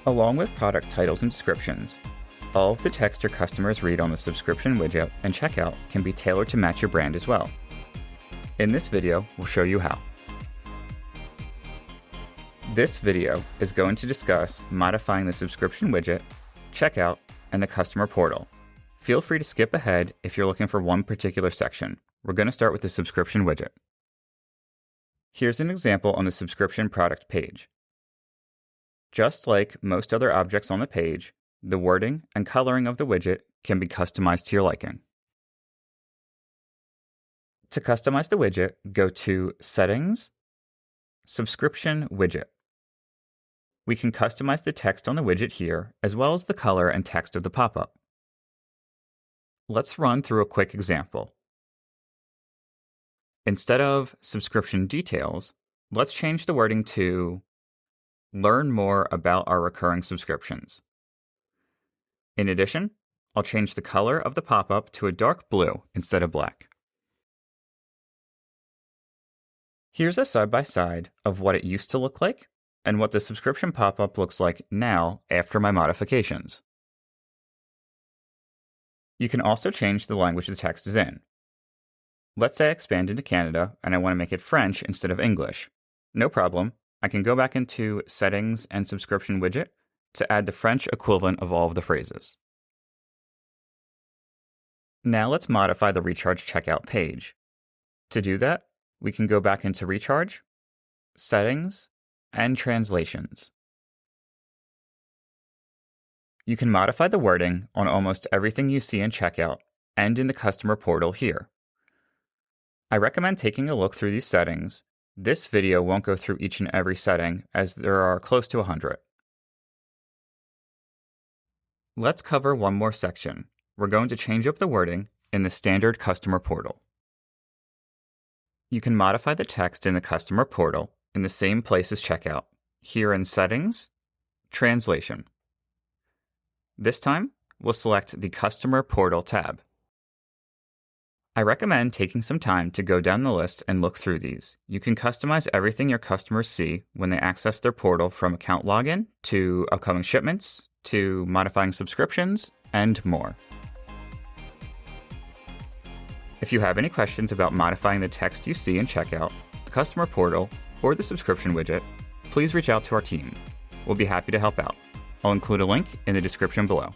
Along with product titles and descriptions, all of the text your customers read on the subscription widget and checkout can be tailored to match your brand as well. In this video, we'll show you how. This video is going to discuss modifying the subscription widget, checkout, and the customer portal. Feel free to skip ahead if you're looking for one particular section. We're going to start with the subscription widget. Here's an example on the subscription product page. Just like most other objects on the page, the wording and coloring of the widget can be customized to your liking. To customize the widget, go to Settings, Subscription Widget. We can customize the text on the widget here, as well as the color and text of the pop-up. Let's run through a quick example. Instead of Subscription Details, let's change the wording to Learn more about our recurring subscriptions. In addition, I'll change the color of the pop-up to a dark blue instead of black. Here's a side-by-side of what it used to look like and what the subscription pop-up looks like now after my modifications. You can also change the language the text is in. Let's say I expand into Canada and I want to make it French instead of English. No problem. I can go back into Settings and Subscription Widget to add the French equivalent of all of the phrases. Now let's modify the Recharge checkout page. To do that, we can go back into Recharge, Settings, and Translations. You can modify the wording on almost everything you see in checkout and in the customer portal here. I recommend taking a look through these settings. This video won't go through each and every setting, as there are close to 100. Let's cover one more section. We're going to change up the wording in the standard customer portal. You can modify the text in the customer portal in the same place as checkout, here in Settings, Translation. This time, we'll select the Customer Portal tab. I recommend taking some time to go down the list and look through these. You can customize everything your customers see when they access their portal, from account login to upcoming shipments to modifying subscriptions and more. If you have any questions about modifying the text you see in checkout, the customer portal, or the subscription widget, please reach out to our team. We'll be happy to help out. I'll include a link in the description below.